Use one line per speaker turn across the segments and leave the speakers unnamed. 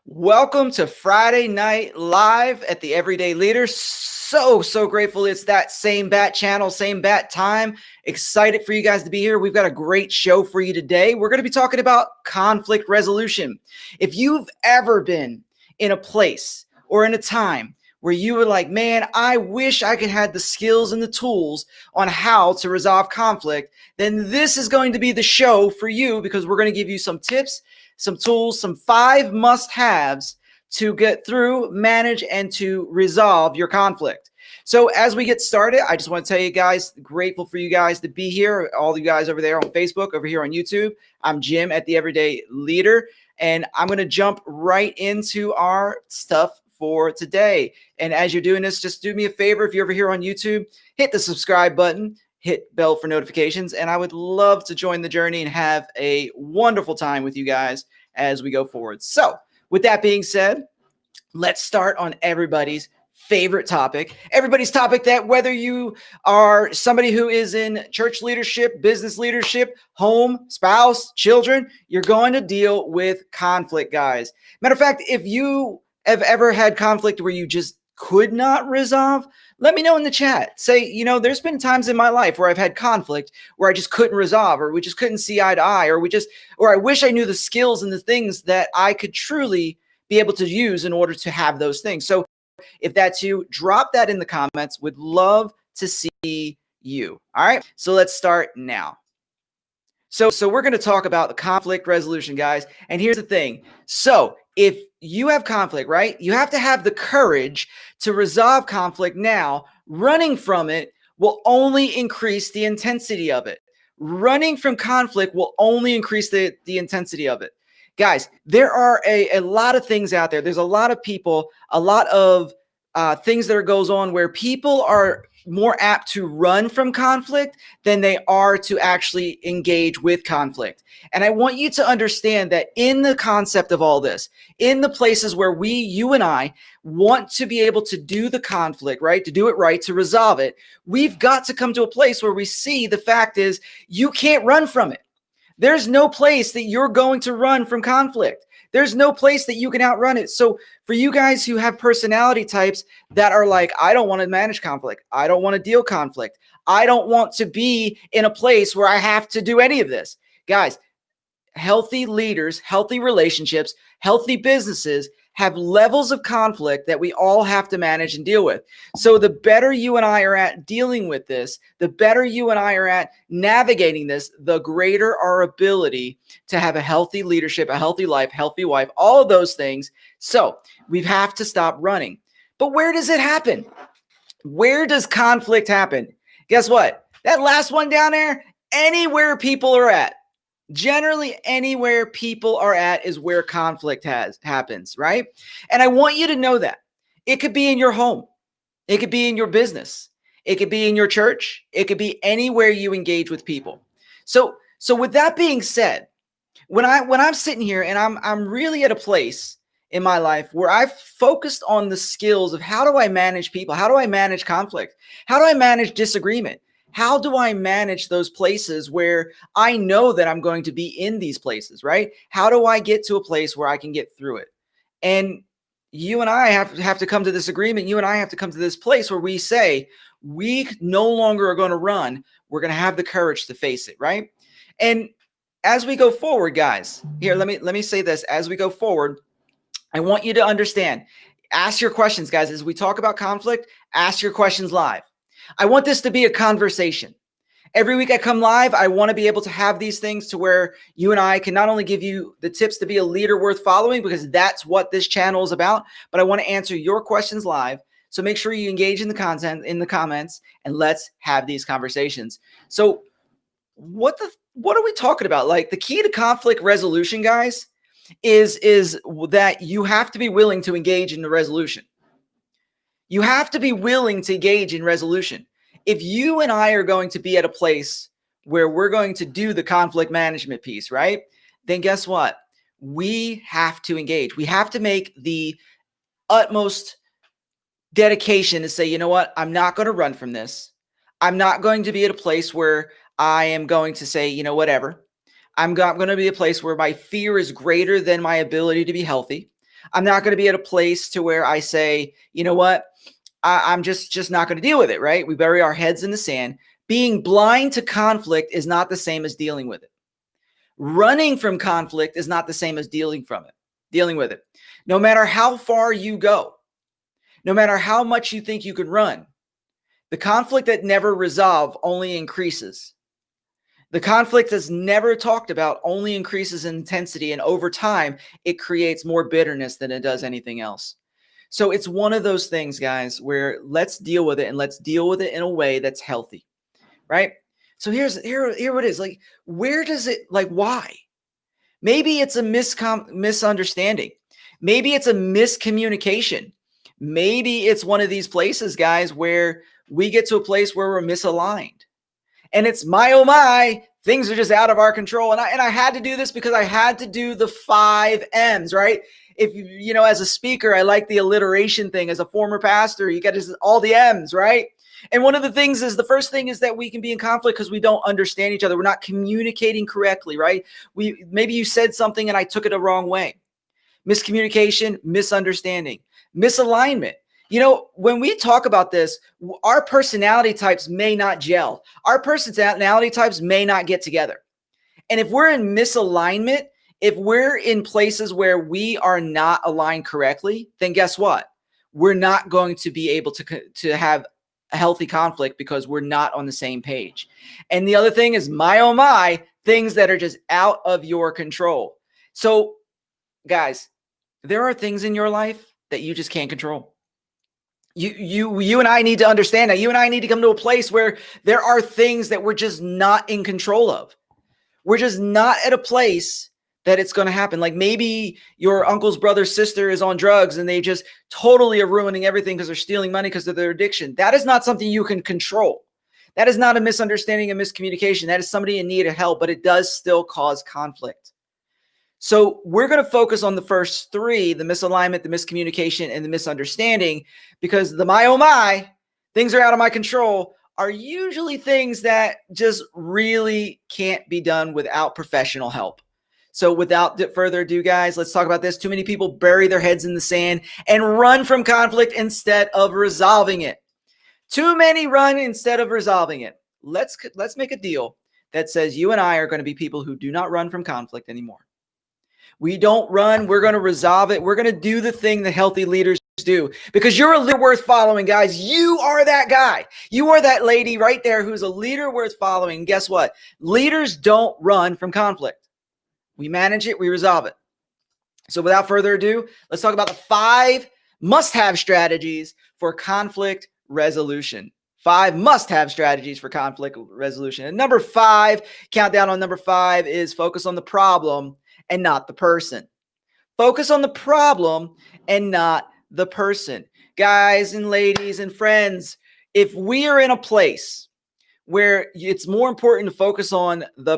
Welcome to Friday Night Live at the Everyday Leader. So grateful it's that same bat channel, same bat time. Excited for you guys to be here. We've got a great show for you today. We're going to be talking about conflict resolution. If you've ever been in a place or in a time where you were like, man, I wish I could have the skills and the tools on how to resolve conflict, then this is going to be the show for you, because we're going to give you some tips, some tools, some 5 must-haves to get through, manage, and to resolve your conflict. So as we get started, I just want to tell you guys, grateful for you guys to be here, all you guys over there on Facebook, over here on YouTube. I'm Jim at the Everyday Leader, and I'm going to jump right into our stuff for today. And as you're doing this, just do me a favor. If you're over here on YouTube, hit the subscribe button, hit bell for notifications, and I would love to join the journey and have a wonderful time with you guys as we go forward. So with that being said, let's start on everybody's favorite topic. Everybody's topic that whether you are somebody who is in church leadership, business leadership, home, spouse, children, you're going to deal with conflict, guys. Matter of fact, if you have ever had conflict where you just could not resolve, let me know in the chat. Say, there's been times in my life where I've had conflict where I just couldn't resolve, or we just couldn't see eye to eye, or I wish I knew the skills and the things that I could truly be able to use in order to have those things. So if that's you, drop that in the comments. Would love to see you. All right. So let's start now. So we're going to talk about the conflict resolution, guys. And here's the thing. So if you have conflict, right, you have to have the courage to resolve conflict now. Running from it will only increase the intensity of it. Running from conflict will only increase the intensity of it. Guys, there are a lot of things out there. There's a lot of people, a lot of things that goes on where people are more apt to run from conflict than they are to actually engage with conflict. And I want you to understand that in the concept of all this, in the places where you and I want to be able to do the conflict, right, to do it right, to resolve it, we've got to come to a place where we see the fact is you can't run from it. There's no place that you're going to run from conflict. There's no place that you can outrun it. So for you guys who have personality types that are like, I don't want to manage conflict, I don't want to deal conflict, I don't want to be in a place where I have to do any of this. Guys, healthy leaders, healthy relationships, healthy businesses have levels of conflict that we all have to manage and deal with. So the better you and I are at dealing with this, the better you and I are at navigating this, the greater our ability to have a healthy leadership, a healthy life, healthy wife, all of those things. So we have to stop running. But where does it happen? Where does conflict happen? Guess what? That last one down there, anywhere people are at. Generally, anywhere people are at is where conflict happens, right? And I want you to know that. It could be in your home. It could be in your business. It could be in your church. It could be anywhere you engage with people. So with that being said, when I'm sitting here and I'm really at a place in my life where I've focused on the skills of how do I manage people? How do I manage conflict? How do I manage disagreement? How do I manage those places where I know that I'm going to be in these places, right? How do I get to a place where I can get through it? And you and I have to come to this agreement. You and I have to come to this place where we say, we no longer are going to run. We're going to have the courage to face it, right? And as we go forward, guys, here, let me say this. As we go forward, I want you to understand, ask your questions, guys. As we talk about conflict, ask your questions live. I want this to be a conversation. Every week I come live, I want to be able to have these things to where you and I can not only give you the tips to be a leader worth following, because that's what this channel is about, but I want to answer your questions live. So make sure you engage in the content in the comments and let's have these conversations. So what are we talking about? Like, the key to conflict resolution, guys, is that you have to be willing to engage in the resolution. You have to be willing to engage in resolution. If you and I are going to be at a place where we're going to do the conflict management piece, right? Then guess what? We have to engage. We have to make the utmost dedication to say, you know what? I'm not going to run from this. I'm not going to be at a place where I am going to say, whatever. I'm not going to be a place where my fear is greater than my ability to be healthy. I'm not going to be at a place to where I say, you know what, I'm just not going to deal with it, right? We bury our heads in the sand. Being blind to conflict is not the same as dealing with it. Running from conflict is not the same as dealing with it. No matter how far you go, no matter how much you think you can run, the conflict that never resolved only increases. The conflict that's never talked about only increases in intensity, and over time, it creates more bitterness than it does anything else. So it's one of those things, guys, where let's deal with it, and let's deal with it in a way that's healthy, right? So here what it is. Like, where does it, like, why? Maybe it's a misunderstanding. Maybe it's a miscommunication. Maybe it's one of these places, guys, where we get to a place where we're misaligned. And it's oh my, things are just out of our control. And I had to do this because I had to do the 5 M's, right? If you know, as a speaker, I like the alliteration thing. As a former pastor, you got all the M's, right? And one of the things is, the first thing is that we can be in conflict because we don't understand each other. We're not communicating correctly, right? Maybe you said something and I took it a wrong way. Miscommunication, misunderstanding, misalignment. You know, when we talk about this, our personality types may not gel. Our personality types may not get together. And if we're in misalignment, if we're in places where we are not aligned correctly, then guess what? We're not going to be able to have a healthy conflict because we're not on the same page. And the other thing is, oh my, things that are just out of your control. So, guys, there are things in your life that you just can't control. You and I need to understand that. You and I need to come to a place where there are things that we're just not in control of. We're just not at a place that it's going to happen. Like, maybe your uncle's brother, sister is on drugs and they just totally are ruining everything because they're stealing money because of their addiction. That is not something you can control. That is not a misunderstanding and miscommunication. That is somebody in need of help, but it does still cause conflict. So we're going to focus on the first 3, the misalignment, the miscommunication, and the misunderstanding, because the oh my, things are out of my control, are usually things that just really can't be done without professional help. So without further ado, guys, let's talk about this. Too many people bury their heads in the sand and run from conflict instead of resolving it. Too many run instead of resolving it. Let's make a deal that says you and I are going to be people who do not run from conflict anymore. We don't run. We're going to resolve it. We're going to do the thing that healthy leaders do, because you're a leader worth following, guys. You are that guy. You are that lady right there who's a leader worth following. Guess what? Leaders don't run from conflict. We manage it. We resolve it. So without further ado, let's talk about the 5 must-have strategies for conflict resolution. 5 must-have strategies for conflict resolution. And number 5, countdown on number 5, is focus on the problem and not the person. Focus on the problem and not the person. Guys and ladies and friends, if we are in a place where it's more important to focus on the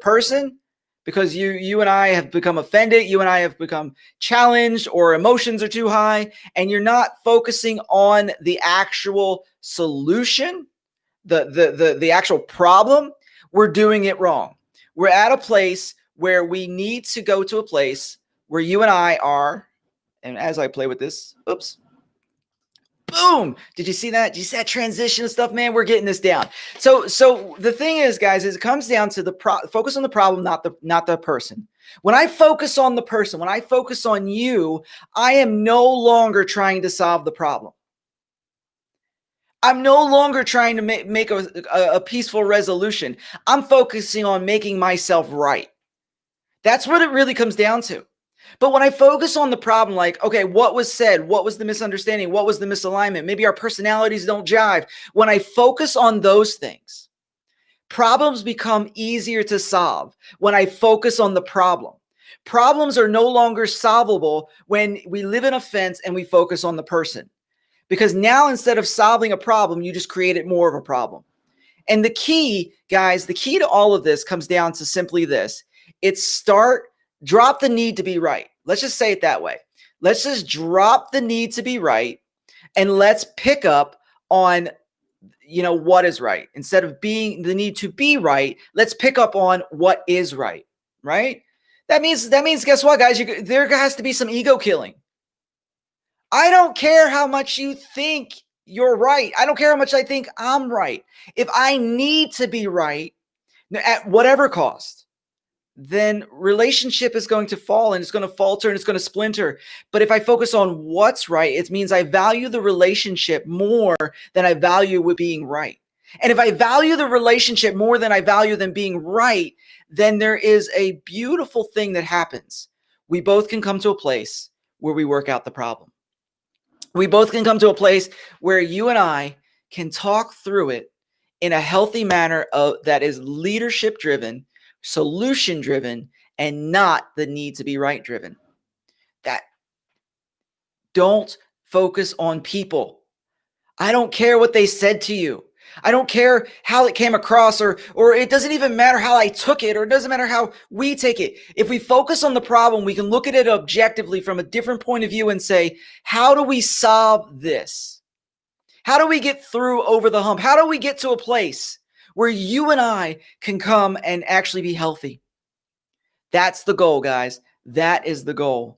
person, because you and I have become offended, you and I have become challenged, or emotions are too high, and you're not focusing on the actual solution, the actual problem, we're doing it wrong. We're at a place where we need to go to a place where you and I are, and as I play with this, oops, boom. Did you see that? Did you see that transition and stuff, man? We're getting this down. So the thing is, guys, is it comes down to the focus on the problem, not the person. When I focus on the person, when I focus on you, I am no longer trying to solve the problem. I'm no longer trying to make a peaceful resolution. I'm focusing on making myself right. That's what it really comes down to. But when I focus on the problem, like, okay, what was said? What was the misunderstanding? What was the misalignment? Maybe our personalities don't jive. When I focus on those things, problems become easier to solve when I focus on the problem. Problems are no longer solvable when we live in offense and we focus on the person. Because now, instead of solving a problem, you just created more of a problem. And the key, guys, the key to all of this comes down to simply this. It's drop the need to be right. Let's just say it that way. Let's just drop the need to be right, and let's pick up on, what is right. Instead of being the need to be right, let's pick up on what is right, right? That means guess what, guys? There has to be some ego killing. I don't care how much you think you're right. I don't care how much I think I'm right. If I need to be right at whatever cost, then relationship is going to fall and it's going to falter and it's going to splinter. But if I focus on what's right, it means I value the relationship more than I value with being right. And if I value the relationship more than I value them being right, then there is a beautiful thing that happens. We both can come to a place where we work out the problem. We both can come to a place where you and I can talk through it in a healthy manner that is leadership driven, solution driven, and not the need to be right driven. That don't focus on people. I don't care what they said to you. I don't care how it came across, or it doesn't even matter how I took it, or it doesn't matter how we take it. If we focus on the problem, we can look at it objectively from a different point of view and say, how do we solve this? How do we get through over the hump? How do we get to a place where you and I can come and actually be healthy? That's the goal, guys. That is the goal.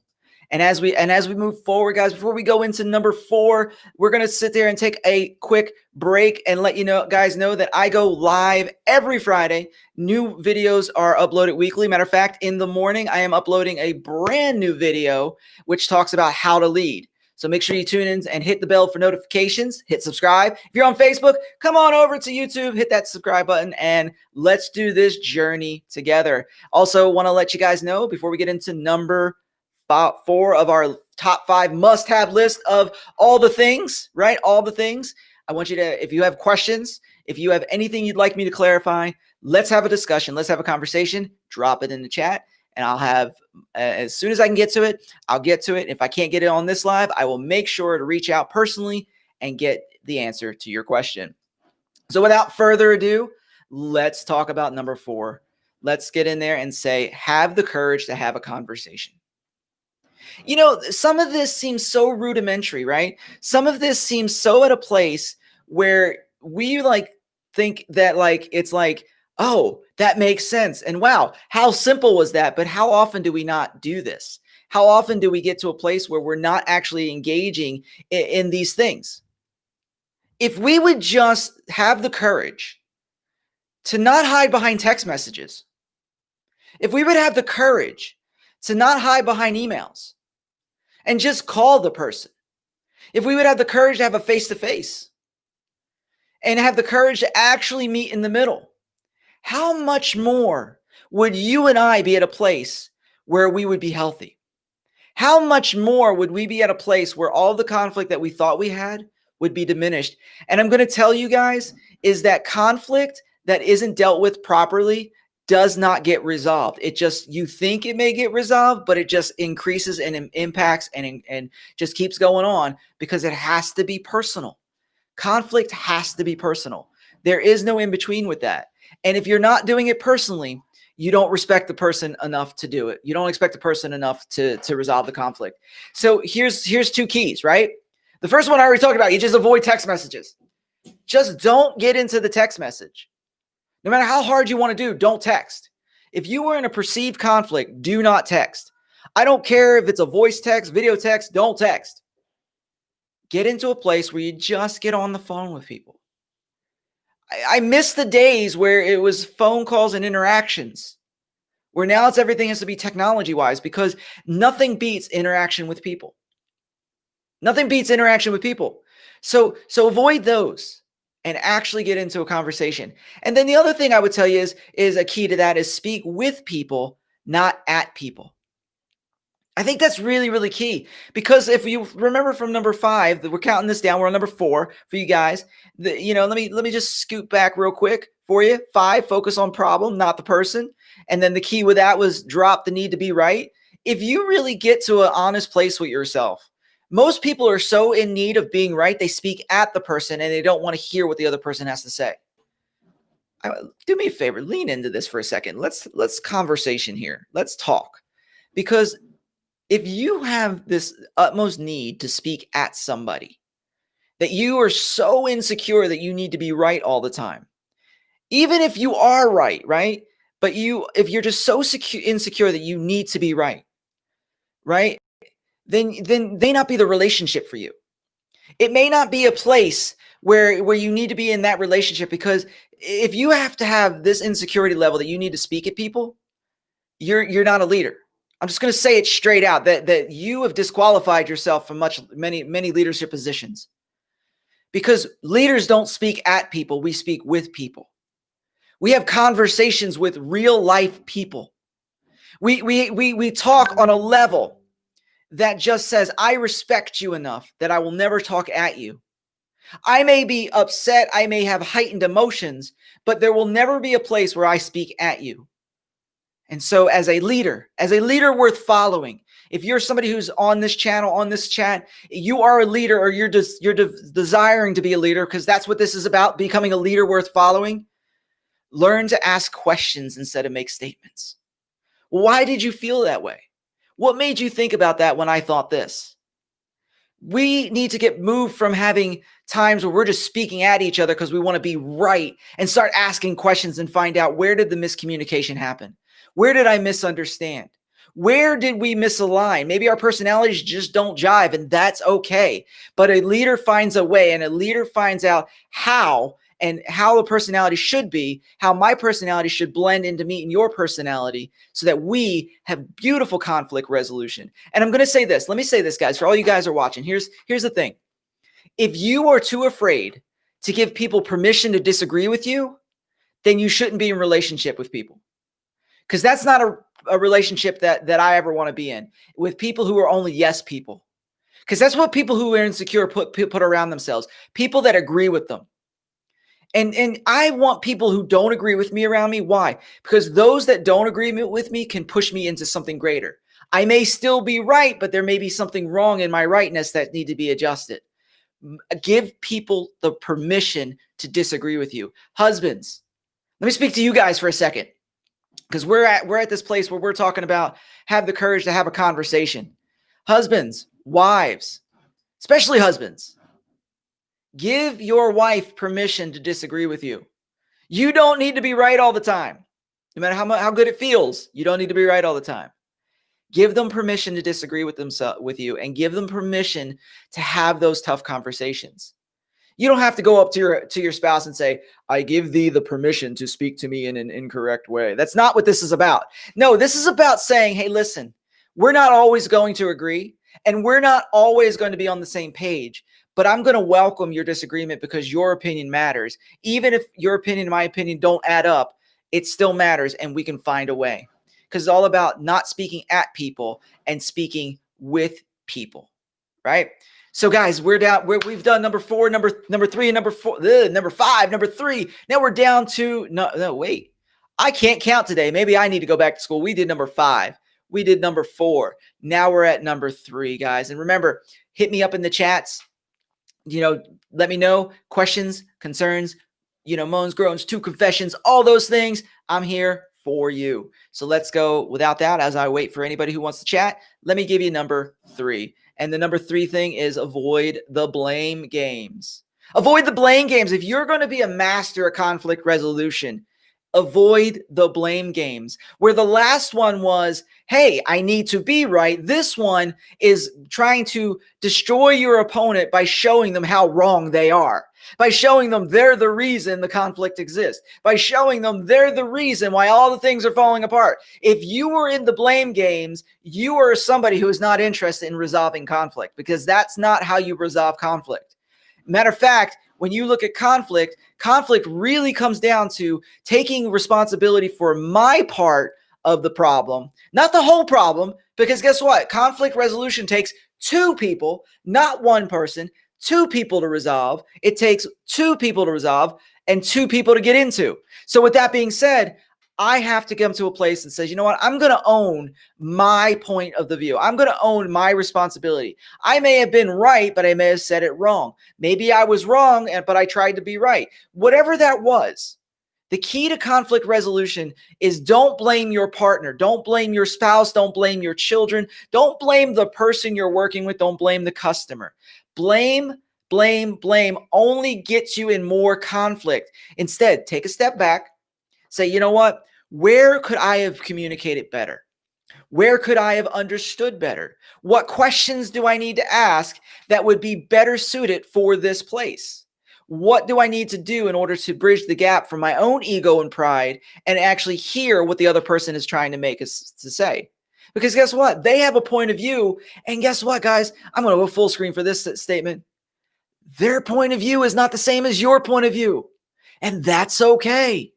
And as we move forward, guys, before we go into number 4, we're going to sit there and take a quick break and let you guys know that I go live every Friday. New videos are uploaded weekly. Matter of fact, in the morning, I am uploading a brand new video which talks about how to lead. So make sure you tune in and hit the bell for notifications, hit subscribe. If you're on Facebook, come on over to YouTube, hit that subscribe button, and let's do this journey together. Also, want to let you guys know before we get into number 4 of our top 5 must-have list of all the things, right? All the things. I want you to, if you have questions, if you have anything you'd like me to clarify, let's have a discussion. Let's have a conversation. Drop it in the chat. And I'll have, as soon as I can get to it, I'll get to it. If I can't get it on this live, I will make sure to reach out personally and get the answer to your question. So without further ado, let's talk about number 4. Let's get in there and say, have the courage to have a conversation. You know, some of this seems so rudimentary, right? Some of this seems so at a place where we think that it's like, oh, that makes sense. And wow, how simple was that? But how often do we not do this? How often do we get to a place where we're not actually engaging in these things? If we would just have the courage to not hide behind text messages, if we would have the courage to not hide behind emails and just call the person, if we would have the courage to have a face-to-face and have the courage to actually meet in the middle, how much more would you and I be at a place where we would be healthy? How much more would we be at a place where all the conflict that we thought we had would be diminished? And I'm going to tell you guys is that conflict that isn't dealt with properly does not get resolved. It just, you think it may get resolved, but it just increases and impacts and just keeps going on because it has to be personal. Conflict has to be personal. There is no in between with that. And if you're not doing it personally, you don't respect the person enough to do it. You don't expect the person enough to resolve the conflict. So here's 2 keys, right? The first one I already talked about. You just avoid text messages. Just don't get into the text message. No matter how hard you want to do, don't text. If you were in a perceived conflict, do not text. I don't care if it's a voice text, video text, don't text. Get into a place where you just get on the phone with people. I miss the days where it was phone calls and interactions, where now everything has to be technology-wise, because nothing beats interaction with people. Nothing beats interaction with people. So avoid those and actually get into a conversation. And then the other thing I would tell you is a key to that is speak with people, not at people. I think that's really, really key, because if you remember from number 5, we're counting this down. We're on number 4 for you guys. Let me just scoot back real quick for you. 5, focus on problem, not the person. And then the key with that was drop the need to be right. If you really get to an honest place with yourself, most people are so in need of being right, they speak at the person and they don't want to hear what the other person has to say. Do me a favor, lean into this for a second. Let's conversation here. Let's talk. Because if you have this utmost need to speak at somebody, that you are so insecure that you need to be right all the time, even if you are right? But if you're just so insecure that you need to be right, then may not be the relationship for you. It may not be a place where you need to be in that relationship, because if you have to have this insecurity level that you need to speak at people, you're not a leader. I'm just going to say it straight out that you have disqualified yourself from many leadership positions, because leaders don't speak at people. We speak with people. We have conversations with real life people. We talk on a level that just says, I respect you enough that I will never talk at you. I may be upset, I may have heightened emotions, but there will never be a place where I speak at you. And so as a leader worth following, if you're somebody who's on this channel, on this chat, you are a leader, or you're desiring to be a leader, because that's what this is about, becoming a leader worth following. Learn to ask questions instead of make statements. Why did you feel that way? What made you think about that when I thought this? We need to get moved from having times where we're just speaking at each other because we want to be right, and start asking questions and find out, where did the miscommunication happen? Where did I misunderstand? Where did we misalign? Maybe our personalities just don't jive, and that's okay. But a leader finds a way, and a leader finds out how a personality should be, how my personality should blend into me and your personality, so that we have beautiful conflict resolution. And I'm going to say this. Let me say this, guys, for all you guys are watching. Here's the thing. If you are too afraid to give people permission to disagree with you, then you shouldn't be in relationship with people. Because that's not a relationship that I ever want to be in, with people who are only yes people. Because that's what people who are insecure put around themselves. People that agree with them. And I want people who don't agree with me around me. Why? Because those that don't agree with me can push me into something greater. I may still be right, but there may be something wrong in my rightness that need to be adjusted. Give people the permission to disagree with you. Husbands, let me speak to you guys for a second, because we're at this place where we're talking about have the courage to have a conversation. Husbands, wives, especially husbands, give your wife permission to disagree with you. You don't need to be right all the time. No matter how good it feels, you don't need to be right all the time. Give them permission to disagree with you, and give them permission to have those tough conversations. You don't have to go up to your spouse and say, I give thee the permission to speak to me in an incorrect way. That's not what this is about. No, this is about saying, hey, listen, we're not always going to agree, and we're not always going to be on the same page, but I'm going to welcome your disagreement because your opinion matters. Even if your opinion and my opinion don't add up, it still matters, and we can find a way. Because it's all about not speaking at people and speaking with people, right? So guys, we've done number 4, number 3, and number 4, number 5, number 3. Now we're down to, no, wait. I can't count today. Maybe I need to go back to school. We did number 5. We did number 4. Now we're at number 3, guys. And remember, hit me up in the chats. Let me know questions, concerns, moans, groans, 2 confessions, all those things. I'm here for you. So let's go without that. As I wait for anybody who wants to chat, let me give you number 3. And the number 3 thing is avoid the blame games. Avoid the blame games. If you're going to be a master of conflict resolution, avoid the blame games. Where the last one was, hey, I need to be right. This one is trying to destroy your opponent by showing them how wrong they are, by showing them they're the reason the conflict exists, by showing them they're the reason why all the things are falling apart. If you were in the blame games, you are somebody who is not interested in resolving conflict, because that's not how you resolve conflict. Matter of fact, when you look at conflict really comes down to taking responsibility for my part of the problem, not the whole problem, because guess what? Conflict resolution takes 2 people, not 1 person, 2 people to resolve. It takes 2 people to resolve and 2 people to get into. So with that being said, I have to come to a place and say, you know what? I'm going to own my point of the view. I'm going to own my responsibility. I may have been right, but I may have said it wrong. Maybe I was wrong, but I tried to be right. Whatever that was, the key to conflict resolution is don't blame your partner. Don't blame your spouse. Don't blame your children. Don't blame the person you're working with. Don't blame the customer. Blame only gets you in more conflict. Instead, take a step back. Say, you know what? Where could I have communicated better? Where could I have understood better? What questions do I need to ask that would be better suited for this place? What do I need to do in order to bridge the gap from my own ego and pride and actually hear what the other person is trying to make us to say? Because guess what? They have a point of view. And guess what, guys? I'm going to go full screen for this statement. Their point of view is not the same as your point of view. And that's okay.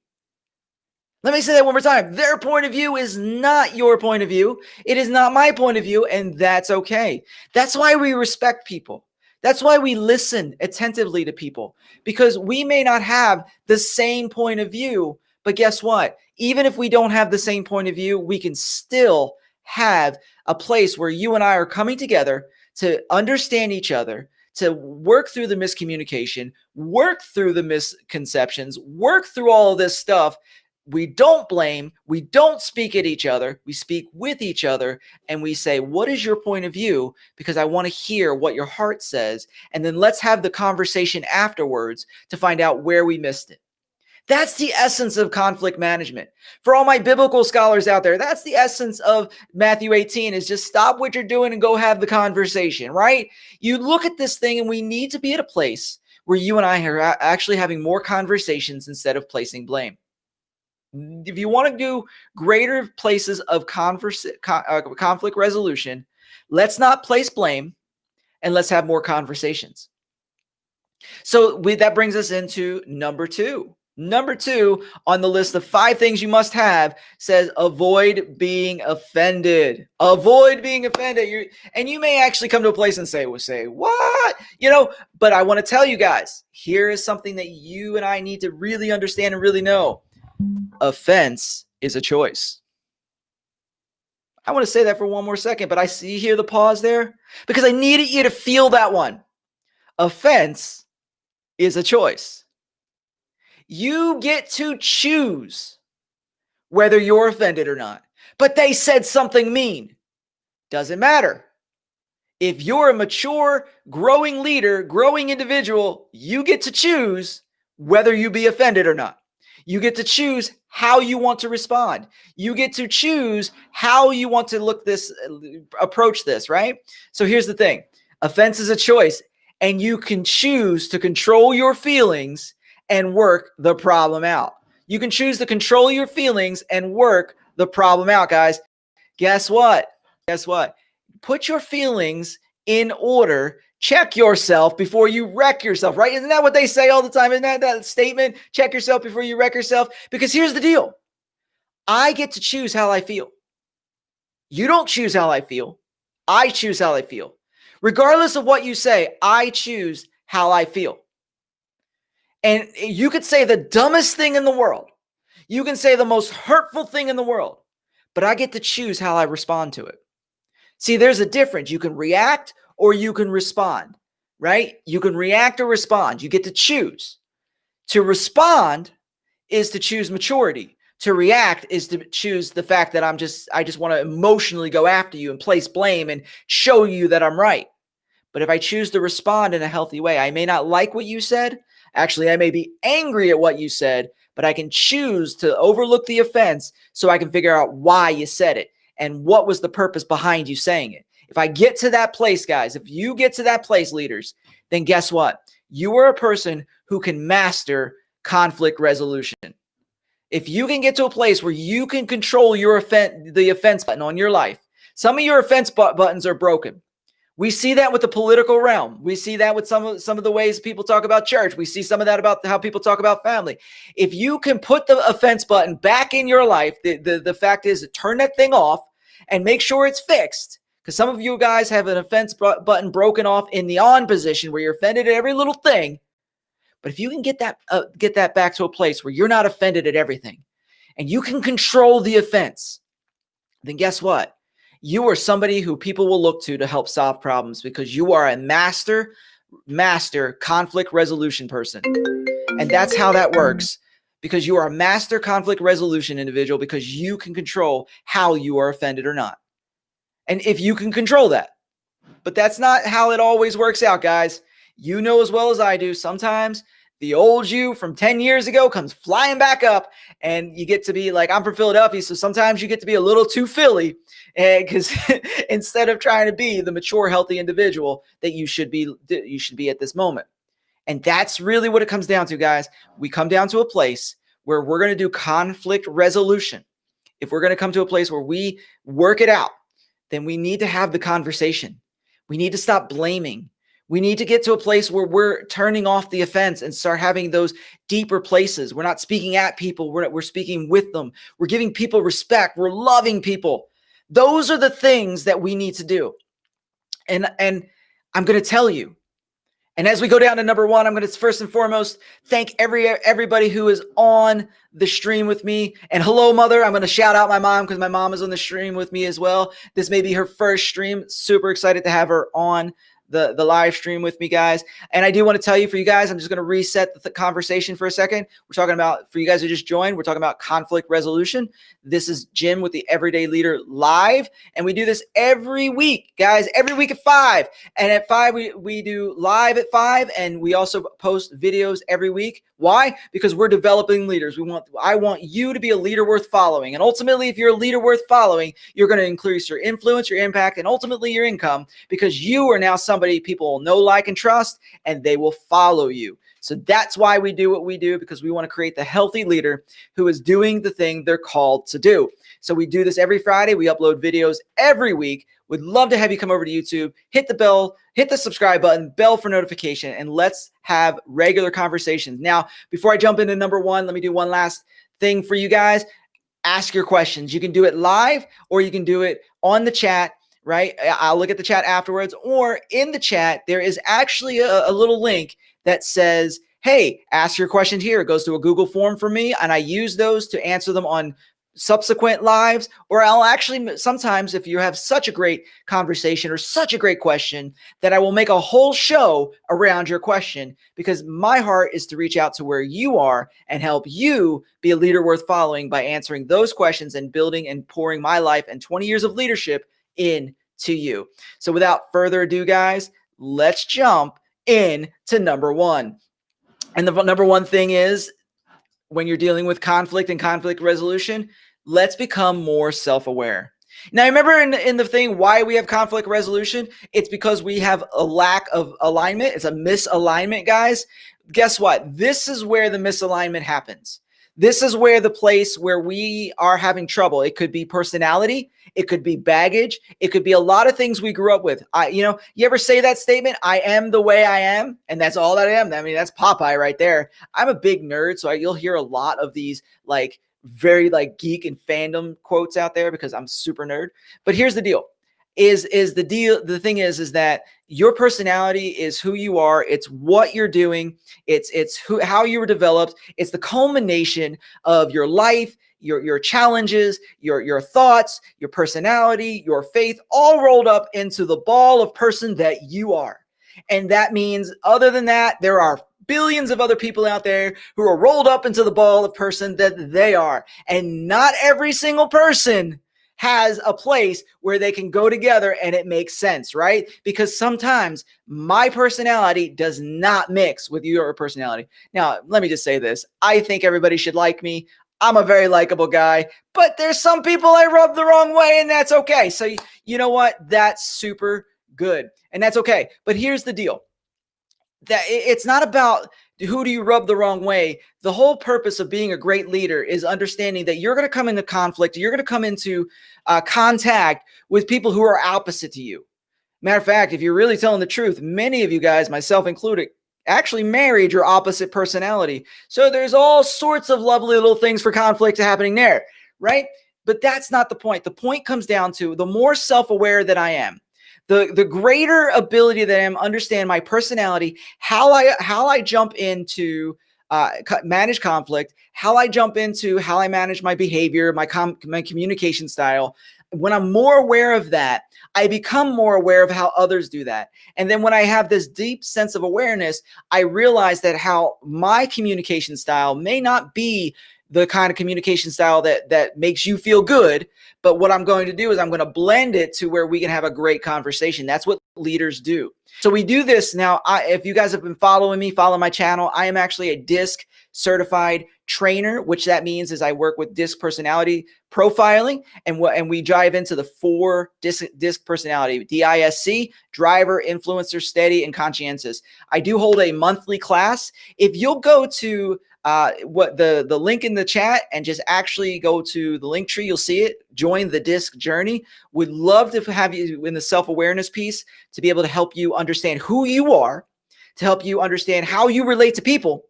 Let me say that one more time. Their point of view is not your point of view. It is not my point of view, and that's okay. That's why we respect people. That's why we listen attentively to people, because we may not have the same point of view, but guess what? Even if we don't have the same point of view, we can still have a place where you and I are coming together to understand each other, to work through the miscommunication, work through the misconceptions, work through all of this stuff. We don't blame. We don't speak at each other. We speak with each other and we say, what is your point of view? Because I want to hear what your heart says. And then let's have the conversation afterwards to find out where we missed it. That's the essence of conflict management. For all my biblical scholars out there, that's the essence of Matthew 18 is just stop what you're doing and go have the conversation, right? You look at this thing and we need to be at a place where you and I are actually having more conversations instead of placing blame. If you want to do greater places of conflict resolution, let's not place blame and let's have more conversations. So that brings us into number two. Number two on the list of 5 things you must have says avoid being offended. Avoid being offended. And you may actually come to a place and say, what? But I want to tell you guys, here is something that you and I need to really understand and really know. Offense is a choice. I want to say that for one more second, but I see here the pause there because I needed you to feel that one. Offense is a choice. You get to choose whether you're offended or not. But they said something mean. Doesn't matter. If you're a mature, growing leader, growing individual, you get to choose whether you be offended or not. You get to choose how you want to respond. You get to choose how you want to approach this, right? So here's the thing. Offense is a choice, and you can choose to control your feelings and work the problem out. You can choose to control your feelings and work the problem out, guys. Guess what? Put your feelings in order. Check yourself before you wreck yourself, right? Isn't that what they say all the time? Isn't that statement? Check yourself before you wreck yourself. Because here's the deal. I get to choose how I feel. You don't choose how I feel. I choose how I feel. Regardless of what you say, I choose how I feel. And you could say the dumbest thing in the world. You can say the most hurtful thing in the world. But I get to choose how I respond to it. See, there's a difference. You can react or you can respond, right? You can react or respond. You get to choose. To respond is to choose maturity. To react is to choose the fact that I just want to emotionally go after you and place blame and show you that I'm right. But if I choose to respond in a healthy way, I may not like what you said. Actually, I may be angry at what you said, but I can choose to overlook the offense so I can figure out why you said it and what was the purpose behind you saying it. If I get to that place, guys, if you get to that place, leaders, then guess what? You are a person who can master conflict resolution. If you can get to a place where you can control the offense button on your life, some of your offense buttons are broken. We see that with the political realm. We see that with some of the ways people talk about church. We see some of that about how people talk about family. If you can put the offense button back in your life, the fact is to turn that thing off and make sure it's fixed. Because some of you guys have an offense button broken off in the on position where you're offended at every little thing. But if you can get that back to a place where you're not offended at everything and you can control the offense, then guess what? You are somebody who people will look to help solve problems because you are a master conflict resolution person. And that's how that works, because you are a master conflict resolution individual because you can control how you are offended or not. And if you can control that, but that's not how it always works out, guys. You know as well as I do, sometimes The old you from 10 years ago comes flying back up, and you get to be like, I'm from Philadelphia, so sometimes you get to be a little too Philly, because instead of trying to be the mature, healthy individual that you should be at this moment. And that's really what it comes down to, guys. We come down to a place where we're going to do conflict resolution. If we're going to come to a place where we work it out, then we need to have the conversation. We need to stop blaming. We need to get to a place where we're turning off the offense and start having those deeper places. We're not speaking at people. We're speaking with them. We're giving people respect. We're loving people. Those are the things that we need to do. And I'm going to tell you, and as we go down to number one, I'm going to first and foremost thank everybody who is on the stream with me. And hello, mother. I'm going to shout out my mom because my mom is on the stream with me as well. This may be her first stream. Super excited to have her on the live stream with me, guys. And I do want to tell you, for you guys, I'm just going to reset the conversation for a second. We're talking about, for you guys who just joined, we're talking about conflict resolution. This is Jim with the Everyday Leader Live, and we do this every week, guys, every week at 5. And at 5, we do live at 5, and we also post videos every week. Why? Because we're developing leaders. I want you to be a leader worth following. And ultimately, if you're a leader worth following, you're going to increase your influence, your impact, and ultimately your income, because you are now somebody people will know, like, and trust, and they will follow you. So that's why we do what we do, because we want to create the healthy leader who is doing the thing they're called to do. So we do this every Friday. We upload videos every week. We'd love to have you come over to YouTube, hit the bell, hit the subscribe button, bell for notification, and let's have regular conversations. Now, before I jump into number one, let me do one last thing for you guys. Ask your questions. You can do it live, or you can do it on the chat, right? I'll look at the chat afterwards, or in the chat, there is actually a little link that says, hey, ask your question here. It goes to a Google form for me, and I use those to answer them on subsequent lives. Or I'll actually, sometimes if you have such a great conversation or such a great question, that I will make a whole show around your question, because my heart is to reach out to where you are and help you be a leader worth following by answering those questions and building and pouring my life and 20 years of leadership into you. So without further ado, guys, let's jump into number one. And the number one thing is, when you're dealing with conflict and conflict resolution, let's become more self-aware. Now, remember in the thing, why we have conflict resolution? It's because we have a lack of alignment. It's a misalignment, guys. Guess what? This is where the misalignment happens. This is where the place where we are having trouble. It could be personality. It could be baggage. It could be a lot of things we grew up with. You ever say that statement, I am the way I am, and that's all that I am? I mean, that's Popeye right there. I'm a big nerd, so you'll hear a lot of these very geek and fandom quotes out there, because I'm super nerd. But here's the deal. The thing is that your personality is who you are. It's what you're doing. It's how you were developed. It's the culmination of your life, your challenges, your thoughts, your personality, your faith, all rolled up into the ball of person that you are. And that means, other than that, there are billions of other people out there who are rolled up into the ball of person that they are. And not every single person has a place where they can go together and it makes sense, right? Because sometimes my personality does not mix with your personality. Now, let me just say this. I think everybody should like me. I'm a very likable guy, but there's some people I rub the wrong way, and that's okay. So you know what? That's super good, and that's okay. But here's the deal. That it's not about who do you rub the wrong way. The whole purpose of being a great leader is understanding that you're going to come into conflict. You're going to come into contact with people who are opposite to you. Matter of fact, if you're really telling the truth, many of you guys, myself included, actually married your opposite personality. So there's all sorts of lovely little things for conflict happening there, right? But that's not the point. The point comes down to the more self-aware that I am, the greater ability that I am understand my personality, how I jump into manage conflict, how I jump into how I manage my behavior, my communication style. When I'm more aware of that, I become more aware of how others do that. And then when I have this deep sense of awareness, I realize that how my communication style may not be the kind of communication style that makes you feel good, But what I'm going to do is I'm going to blend it to where we can have a great conversation. That's what leaders do. So we do this now. If you guys have been following me, follow my channel. I am actually a DISC certified trainer, which that means is I work with DISC personality profiling, and we dive into the 4 DISC personality: DISC, driver, influencer, steady, and conscientious. I do hold a monthly class. If you'll go to the link in the chat and just actually go to the link tree, you'll see it. Join the DISC journey. We'd love to have you in the self-awareness piece to be able to help you understand who you are, to help you understand how you relate to people.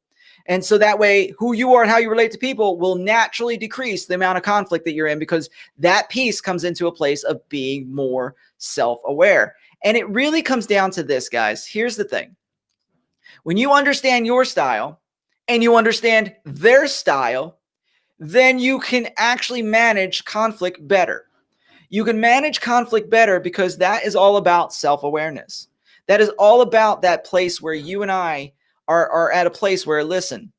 And so that way, who you are and how you relate to people will naturally decrease the amount of conflict that you're in, because that piece comes into a place of being more self-aware. And it really comes down to this, guys. Here's the thing. When you understand your style and you understand their style, then you can actually manage conflict better. You can manage conflict better because that is all about self-awareness. That is all about that place where you and I are at a place where, listen,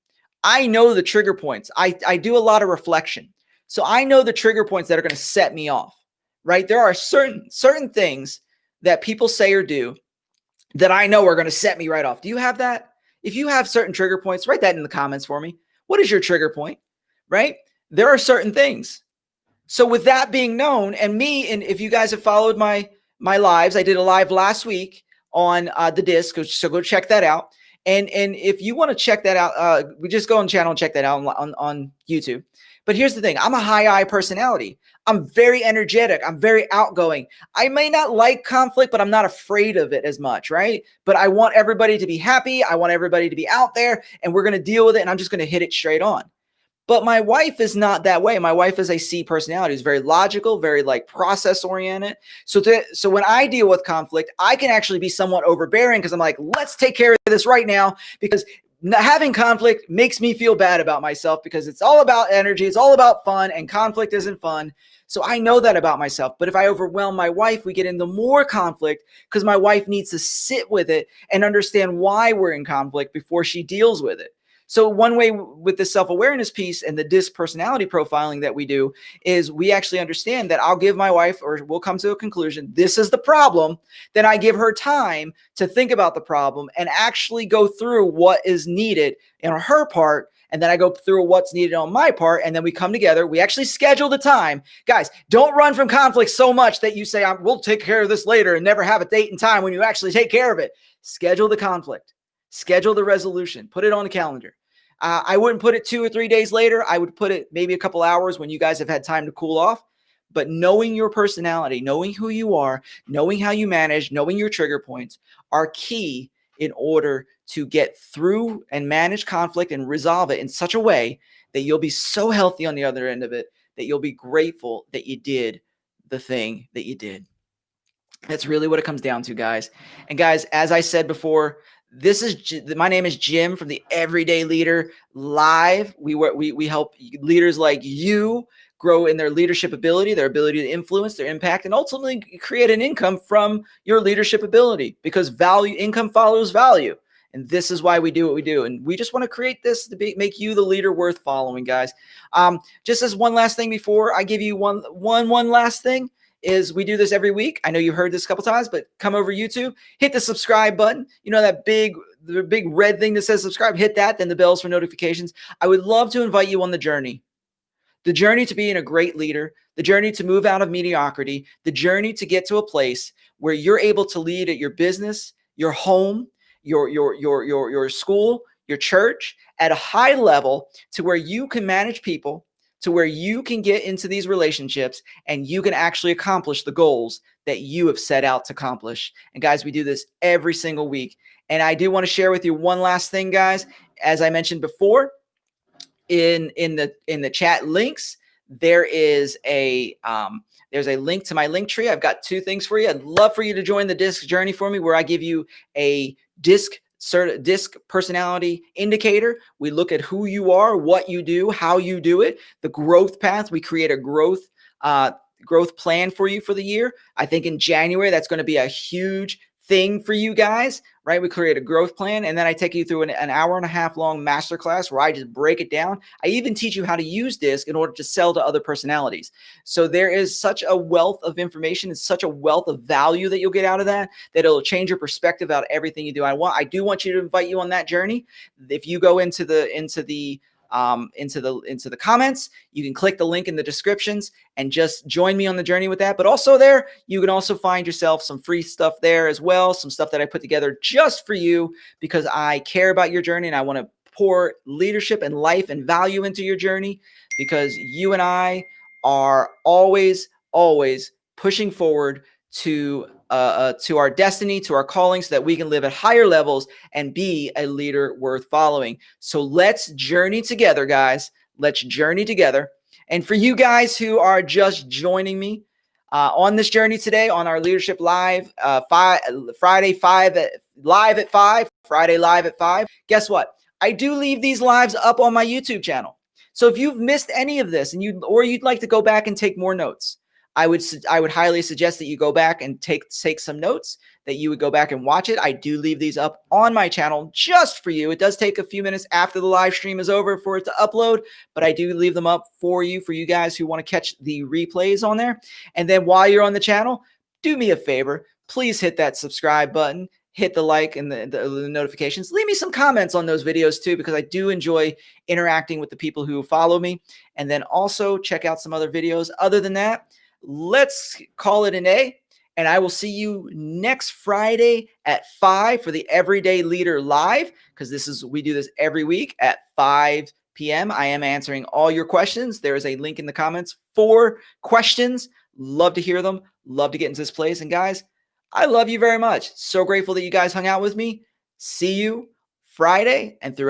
I know the trigger points. I do a lot of reflection. So I know the trigger points that are going to set me off, right? There are certain things that people say or do that I know are going to set me right off. Do you have that? If you have certain trigger points, write that in the comments for me. What is your trigger point, right? There are certain things. So with that being known, and if you guys have followed my lives, I did a live last week on the DISC, so go check that out. And if you want to check that out, we just go on the channel and check that out on YouTube. But here's the thing. I'm a high I personality. I'm very energetic. I'm very outgoing. I may not like conflict, but I'm not afraid of it as much, right? But I want everybody to be happy. I want everybody to be out there, and we're going to deal with it, and I'm just going to hit it straight on. But my wife is not that way. My wife is a C personality. It's very logical, very like process oriented. So when I deal with conflict, I can actually be somewhat overbearing because I'm like, let's take care of this right now, because having conflict makes me feel bad about myself, because it's all about energy. It's all about fun, and conflict isn't fun. So I know that about myself. But if I overwhelm my wife, we get into more conflict because my wife needs to sit with it and understand why we're in conflict before she deals with it. So one way with the self-awareness piece and the DISC personality profiling that we do is we actually understand that I'll give my wife, or we'll come to a conclusion, this is the problem. Then I give her time to think about the problem and actually go through what is needed on her part. And then I go through what's needed on my part. And then we come together. We actually schedule the time. Guys, don't run from conflict so much that you say, we'll take care of this later, and never have a date and time when you actually take care of it. Schedule the conflict. Schedule the resolution. Put it on the calendar. I wouldn't put it 2 or 3 days later. I would put it maybe a couple hours when you guys have had time to cool off. But knowing your personality, knowing who you are, knowing how you manage, knowing your trigger points are key in order to get through and manage conflict and resolve it in such a way that you'll be so healthy on the other end of it that you'll be grateful that you did the thing that you did. That's really what it comes down to, guys. And guys, as I said before, my name is Jim from the Everyday Leader Live. We help leaders like you grow in their leadership ability, their ability to influence, their impact, and ultimately create an income from your leadership ability, because income follows value. And this is why we do what we do. And we just want to create this to make you the leader worth following, guys. Just as one last thing before I give you one last thing, is we do this every week. I know you heard this a couple times, but come over YouTube, hit the subscribe button. You know, the big red thing that says subscribe, hit that, then the bells for notifications. I would love to invite you on the journey to being a great leader, the journey to move out of mediocrity, the journey to get to a place where you're able to lead at your business, your home, your school, your church at a high level, to where you can manage people, to where you can get into these relationships and you can actually accomplish the goals that you have set out to accomplish. And guys, we do this every single week. And I do want to share with you one last thing, guys. As I mentioned before, in the chat links, there's a link to my link tree. I've got 2 things for you. I'd love for you to join the DISC journey for me, where I give you a DISC personality indicator. We look at who you are, what you do, how you do it, the growth path. We create a growth plan for you for the year. I think in January, that's going to be a huge thing for you guys. right? We create a growth plan, and then I take you through an hour and a half long masterclass where I just break it down. I even teach you how to use DISC in order to sell to other personalities. So there is such a wealth of information and such a wealth of value that you'll get out of that it'll change your perspective about everything you do. I do want you to invite you on that journey. If you go into the comments, you can click the link in the descriptions and just join me on the journey with that. But also there, you can also find yourself some free stuff there as well. Some stuff that I put together just for you because I care about your journey and I want to pour leadership and life and value into your journey because you and I are always pushing forward to our destiny, to our calling, so that we can live at higher levels and be a leader worth following. So let's journey together, guys. Let's journey together. And for you guys who are just joining me on this journey today on our Leadership Live, Friday live at 5, guess what? I do leave these lives up on my YouTube channel. So if you've missed any of this and you'd like to go back and take more notes, I would highly suggest that you go back and take some notes, that you would go back and watch it. I do leave these up on my channel just for you. It does take a few minutes after the live stream is over for it to upload, but I do leave them up for you guys who want to catch the replays on there. And then while you're on the channel, do me a favor, please hit that subscribe button, hit the like and the notifications. Leave me some comments on those videos too, because I do enjoy interacting with the people who follow me. And then also check out some other videos. Other than that, let's call it an A, and I will see you next Friday at 5 for the Everyday Leader Live, because we do this every week at 5 p.m. I am answering all your questions. There is a link in the comments for questions. Love to hear them. Love to get into this place. And guys, I love you very much. So grateful that you guys hung out with me. See you Friday and throughout.